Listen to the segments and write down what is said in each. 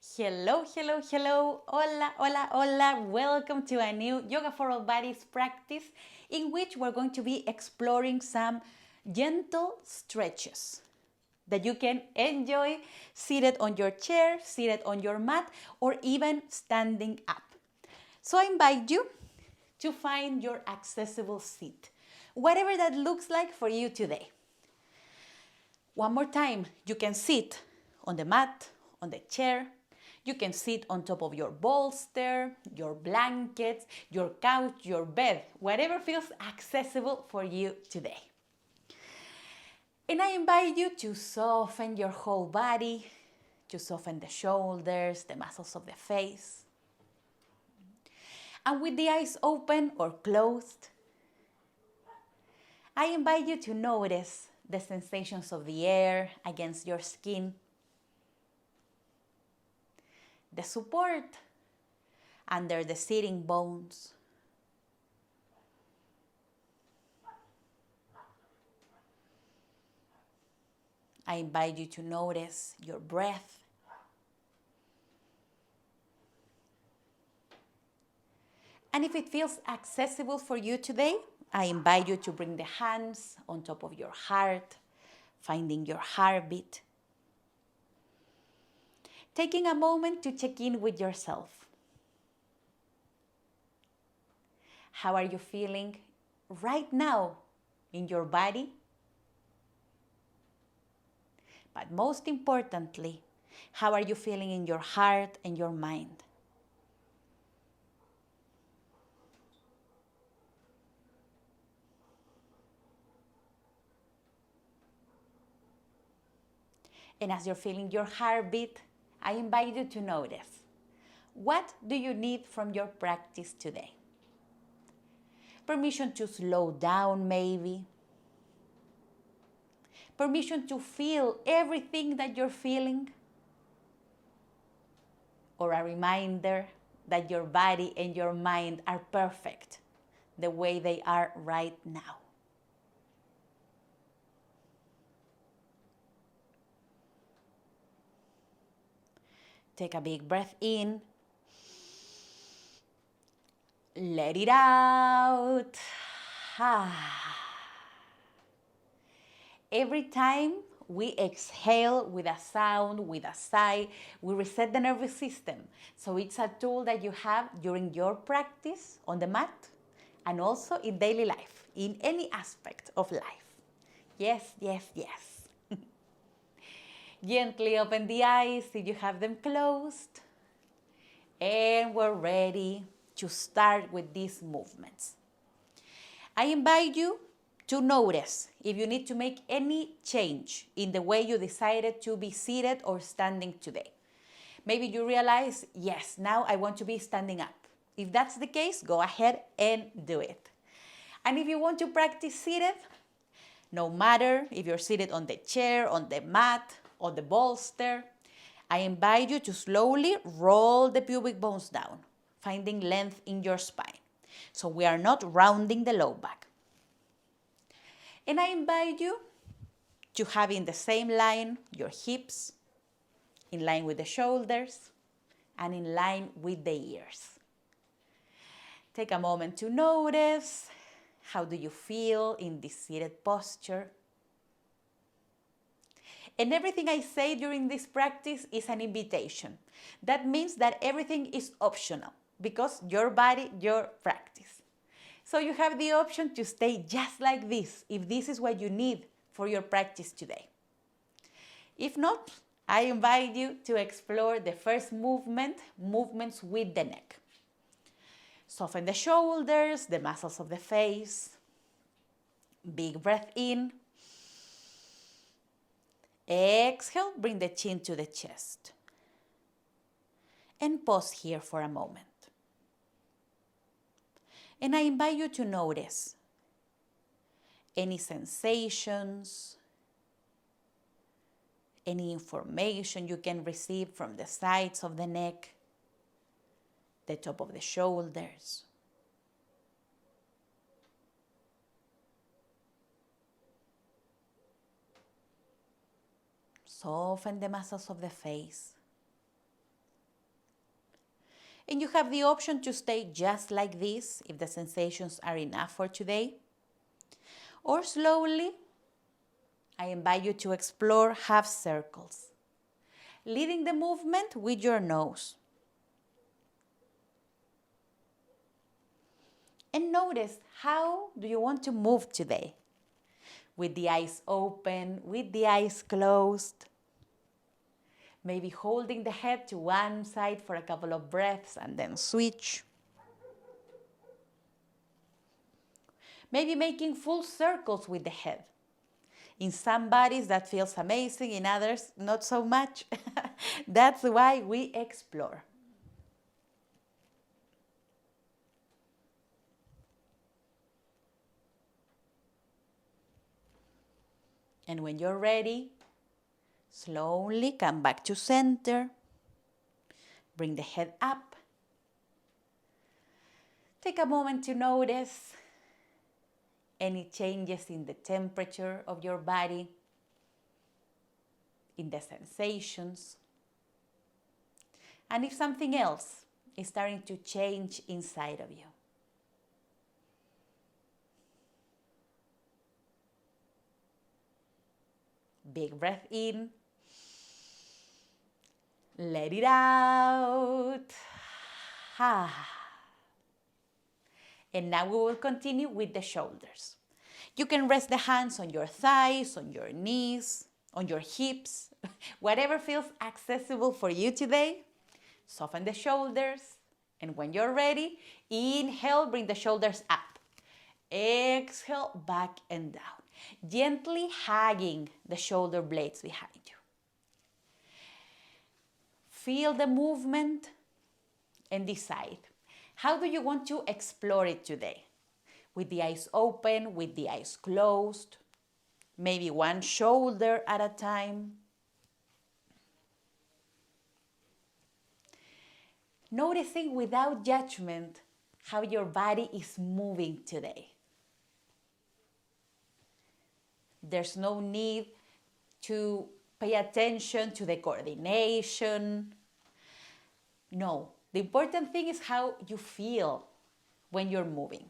Hello, hello, hello. Hola, hola, hola. Welcome to a new Yoga for All Bodies practice in which we're going to be exploring some gentle stretches that you can enjoy seated on your chair, seated on your mat, or even standing up. So I invite you to find your accessible seat, whatever that looks like for you today. One more time, you can sit on the mat, on the chair. You can sit on top of your bolster, your blankets, your couch, your bed, whatever feels accessible for you today. And I invite you to soften your whole body, to soften the shoulders, the muscles of the face. And with the eyes open or closed, I invite you to notice the sensations of the air against your skin, the support under the sitting bones. I invite you to notice your breath. And if it feels accessible for you today, I invite you to bring the hands on top of your heart, finding your heartbeat. Taking a moment to check in with yourself. How are you feeling right now in your body? But most importantly, how are you feeling in your heart and your mind? And as you're feeling your heartbeat, I invite you to notice, what do you need from your practice today? Permission to slow down maybe. Permission to feel everything that you're feeling. Or a reminder that your body and your mind are perfect the way they are right now. Take a big breath in. Let it out. Every time we exhale with a sound, with a sigh, we reset the nervous system. So it's a tool that you have during your practice on the mat and also in daily life, in any aspect of life. Yes, yes, yes. Gently open the eyes if you have them closed. And we're ready to start with these movements. I invite you to notice if you need to make any change in the way you decided to be seated or standing today. Maybe you realize, yes, now I want to be standing up. If that's the case, go ahead and do it. And if you want to practice seated, no matter if you're seated on the chair, on the mat, or the bolster, I invite you to slowly roll the pubic bones down, finding length in your spine. So we are not rounding the low back. And I invite you to have in the same line your hips, in line with the shoulders, and in line with the ears. Take a moment to notice, how do you feel in this seated posture? And everything I say during this practice is an invitation. That means that everything is optional because your body, your practice. So you have the option to stay just like this if this is what you need for your practice today. If not, I invite you to explore the first movement, movements with the neck. Soften the shoulders, the muscles of the face. Big breath in. Exhale, bring the chin to the chest. And pause here for a moment. And I invite you to notice any sensations, any information you can receive from the sides of the neck, the top of the shoulders. Soften the muscles of the face. And you have the option to stay just like this if the sensations are enough for today. Or slowly, I invite you to explore half circles, leading the movement with your nose. And notice, how do you want to move today? With the eyes open, with the eyes closed. Maybe holding the head to one side for a couple of breaths and then switch. Maybe making full circles with the head. In some bodies that feels amazing, in others not so much. That's why we explore. And when you're ready, slowly come back to center. Bring the head up. Take a moment to notice any changes in the temperature of your body, in the sensations. And if something else is starting to change inside of you. Big breath in. Let it out. And now we will continue with the shoulders. You can rest the hands on your thighs, on your knees, on your hips, whatever feels accessible for you today. Soften the shoulders. And when you're ready, inhale, bring the shoulders up. Exhale, back and down. Gently hugging the shoulder blades behind you. Feel the movement and decide. How do you want to explore it today? With the eyes open, with the eyes closed, maybe one shoulder at a time. Noticing without judgment how your body is moving today. There's no need to pay attention to the coordination. No, the important thing is how you feel when you're moving.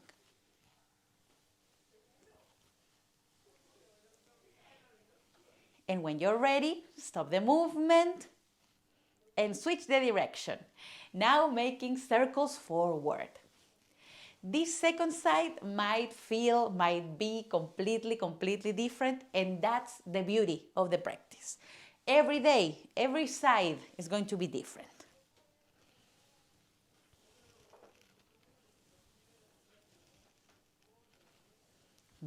And when you're ready, stop the movement and switch the direction. Now making circles forward. This second side might be completely different, and that's the beauty of the practice. Every day, every side is going to be different.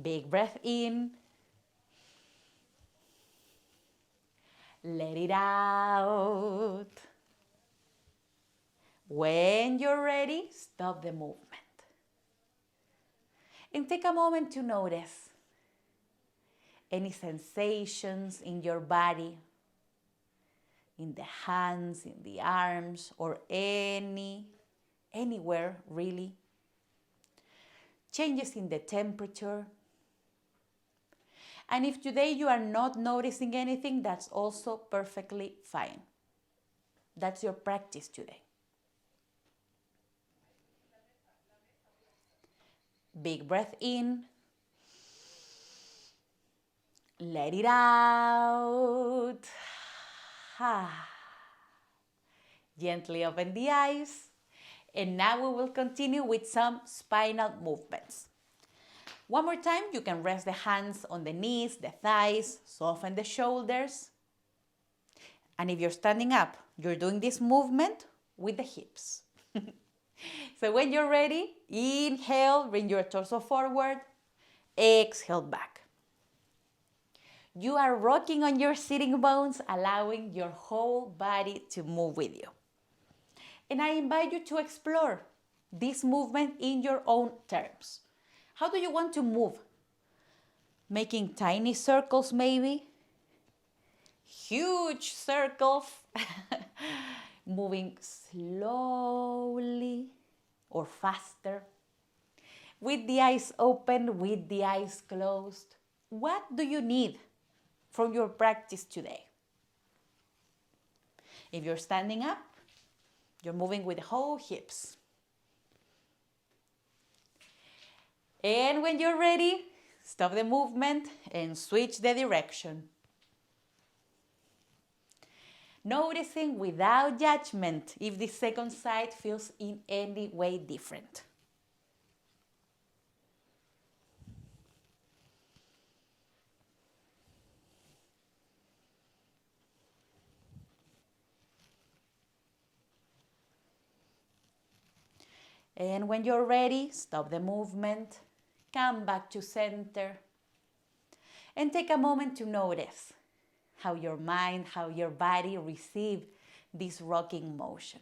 Big breath in. Let it out. When you're ready, stop the movement. And take a moment to notice any sensations in your body, in the hands, in the arms, or anywhere really. Changes in the temperature. And if today you are not noticing anything, that's also perfectly fine. That's your practice today. Big breath in. Let it out. Gently open the eyes. And now we will continue with some spinal movements. One more time, you can rest the hands on the knees, the thighs, soften the shoulders. And if you're standing up, you're doing this movement with the hips. So when you're ready, inhale, bring your torso forward, exhale back. You are rocking on your sitting bones, allowing your whole body to move with you. And I invite you to explore this movement in your own terms. How do you want to move? Making tiny circles maybe? Huge circles? Moving slowly or faster? With the eyes open, with the eyes closed? What do you need from your practice today? If you're standing up, You're moving with the whole hips. And when you're ready, stop the movement and switch the direction. Noticing without judgment if the second side feels in any way different. And when you're ready, stop the movement, come back to center, and take a moment to notice how your mind, how your body receive this rocking motion.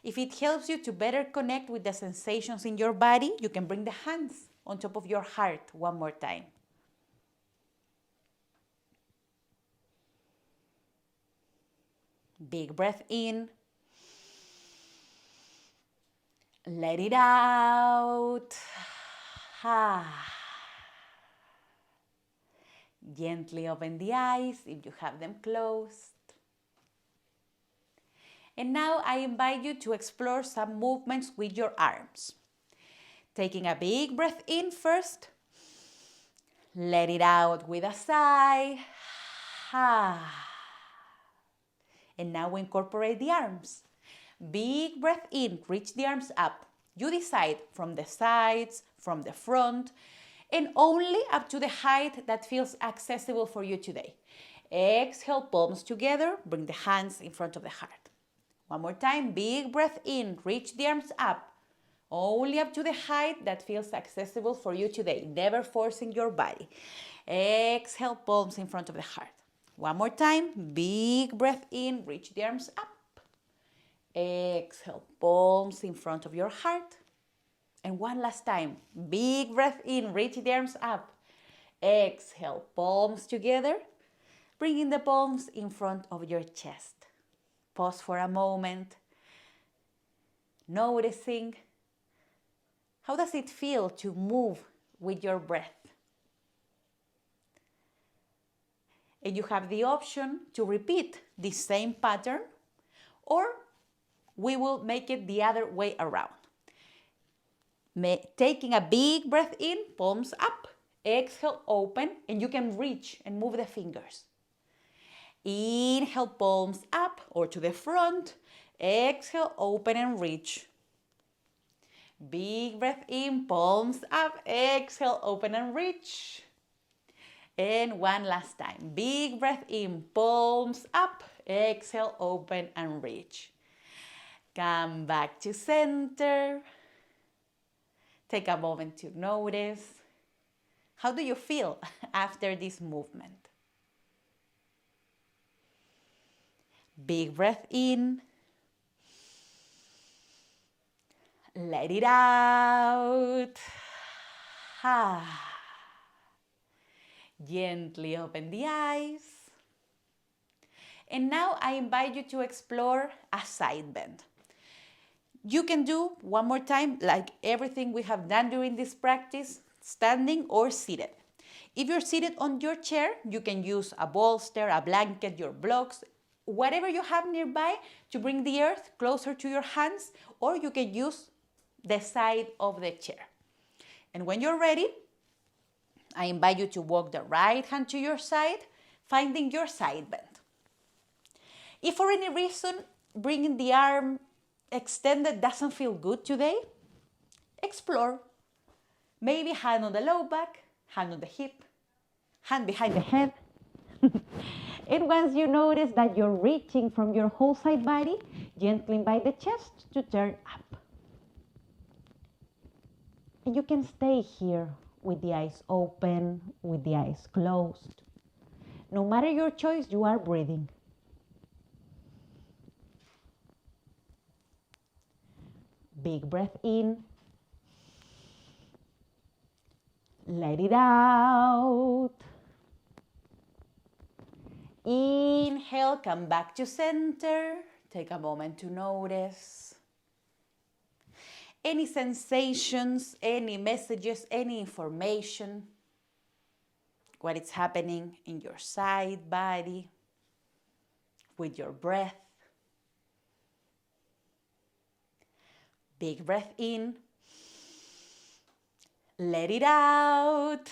If it helps you to better connect with the sensations in your body, you can bring the hands on top of your heart one more time. Big breath in. Let it out. Gently open the eyes if you have them closed. And now I invite you to explore some movements with your arms. Taking a big breath in first. Let it out with a sigh. And now we incorporate the arms. Big breath in, reach the arms up. You decide from the sides, from the front, and only up to the height that feels accessible for you today. Exhale, palms together, bring the hands in front of the heart. One more time, big breath in, reach the arms up, only up to the height that feels accessible for you today, never forcing your body. Exhale, palms in front of the heart. One more time, big breath in, reach the arms up. Exhale, palms in front of your heart. And one last time, big breath in, reach the arms up. Exhale, palms together, bringing the palms in front of your chest. Pause for a moment, noticing how does it feel to move with your breath. And you have the option to repeat the same pattern, or we will make it the other way around. Taking a big breath in, palms up, exhale, open, and you can reach and move the fingers. Inhale, palms up or to the front, exhale, open and reach. Big breath in, palms up, exhale, open and reach. And one last time, big breath in, palms up, exhale, open and reach. Come back to center. Take a moment to notice. How do you feel after this movement? Big breath in. Let it out. Gently open the eyes. And now I invite you to explore a side bend. You can do one more time, like everything we have done during this practice, standing or seated. If you're seated on your chair, you can use a bolster, a blanket, your blocks, whatever you have nearby to bring the earth closer to your hands, or you can use the side of the chair. And when you're ready, I invite you to walk the right hand to your side, finding your side bend. If for any reason bringing the arm extended doesn't feel good today, explore. Maybe hand on the low back, hand on the hip, hand behind the head. And once you notice that you're reaching from your whole side body, gently invite the chest to turn up. And you can stay here with the eyes open, with the eyes closed. No matter your choice, you are breathing. Big breath in. Let it out. Inhale, come back to center. Take a moment to notice any sensations, any messages, any information, what is happening in your side body, with your breath. Big breath in. Let it out.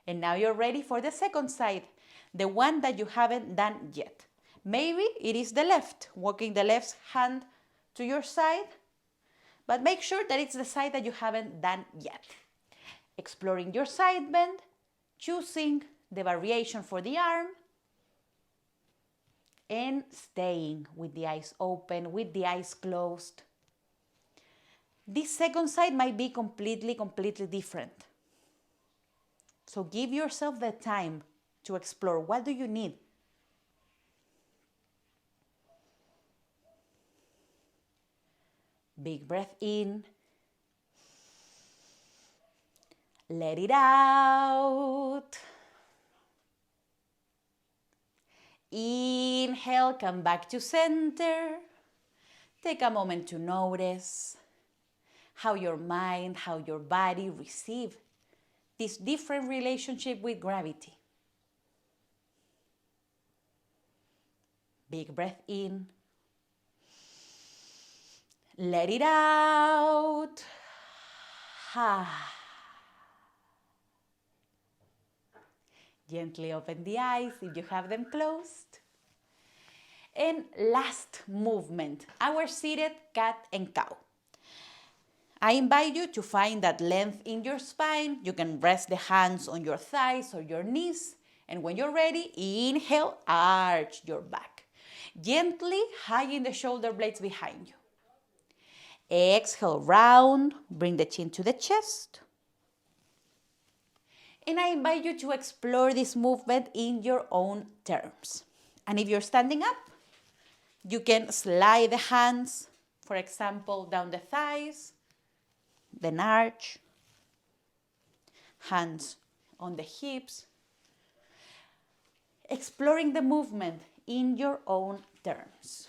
And now you're ready for the second side, the one that you haven't done yet. Maybe it is the left, walking the left hand to your side, but make sure that it's the side that you haven't done yet. Exploring your side bend, choosing the variation for the arm, and staying with the eyes open, with the eyes closed. This second side might be completely different. So give yourself the time to explore. What do you need? Big breath in. Let it out. Inhale, come back to center. Take a moment to notice how your mind, how your body receive this different relationship with gravity. Big breath in. Let it out. Gently open the eyes if you have them closed. And last movement, our seated cat and cow. I invite you to find that length in your spine. You can rest the hands on your thighs or your knees. And when you're ready, inhale, arch your back. Gently hugging the shoulder blades behind you. Exhale, round, bring the chin to the chest. And I invite you to explore this movement in your own terms. And if you're standing up, you can slide the hands, for example, down the thighs, then arch, hands on the hips, exploring the movement in your own terms.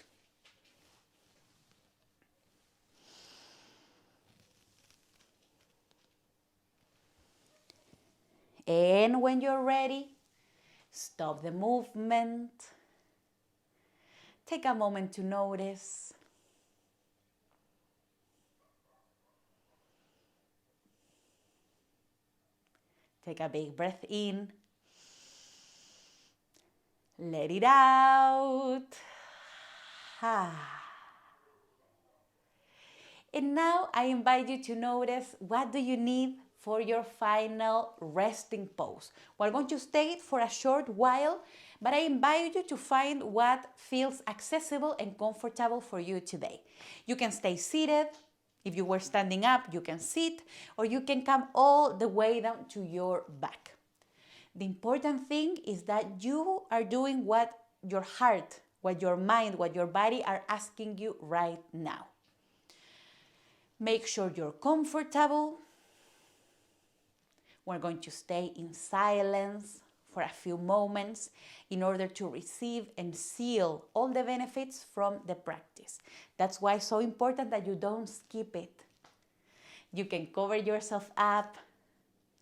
And when you're ready, stop the movement. Take a moment to notice. Take a big breath in. Let it out. And now I invite you to notice, what do you need for your final resting pose? We're going to stay for a short while, but I invite you to find what feels accessible and comfortable for you today. You can stay seated. If you were standing up, you can sit, or you can come all the way down to your back. The important thing is that you are doing what your heart, what your mind, what your body are asking you right now. Make sure you're comfortable. We're going to stay in silence for a few moments in order to receive and seal all the benefits from the practice. That's why it's so important that you don't skip it. You can cover yourself up.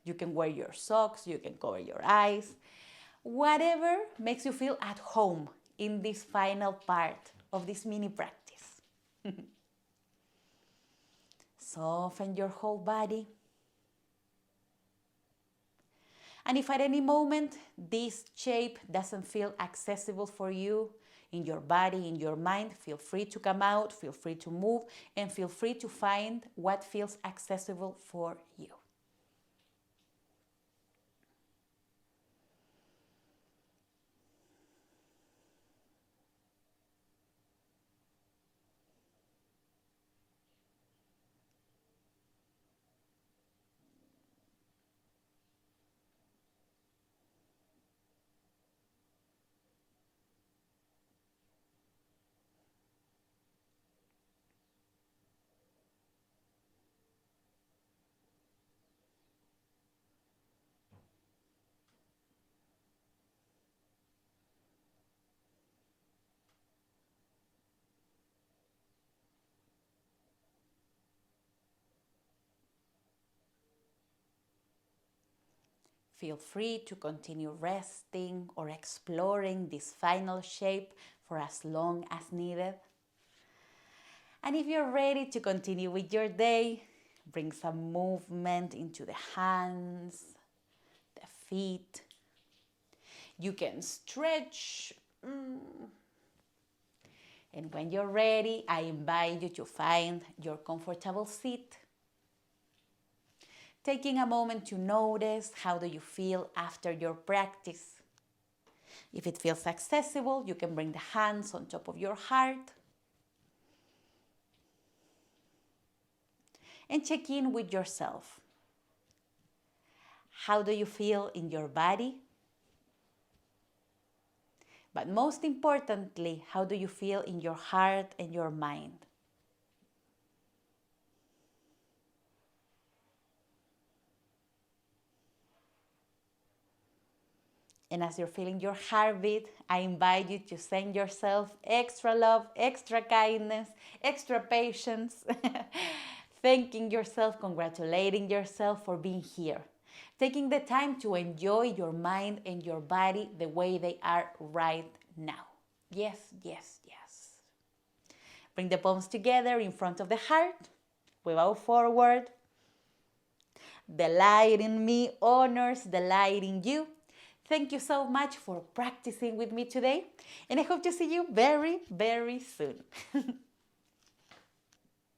You can wear your socks. You can cover your eyes. Whatever makes you feel at home in this final part of this mini practice. Soften your whole body. And if at any moment this shape doesn't feel accessible for you in your body, in your mind, feel free to come out, feel free to move, and feel free to find what feels accessible for you. Feel free to continue resting or exploring this final shape for as long as needed. And if you're ready to continue with your day, bring some movement into the hands, the feet. You can stretch. And when you're ready, I invite you to find your comfortable seat. Taking a moment to notice how do you feel after your practice. If it feels accessible, you can bring the hands on top of your heart. And check in with yourself. How do you feel in your body? But most importantly, how do you feel in your heart and your mind? And as you're feeling your heartbeat, I invite you to send yourself extra love, extra kindness, extra patience. Thanking yourself, congratulating yourself for being here. Taking the time to enjoy your mind and your body the way they are right now. Yes, yes, yes. Bring the palms together in front of the heart. We bow forward. The light in me honors the light in you. Thank you so much for practicing with me today, and I hope to see you very, very soon.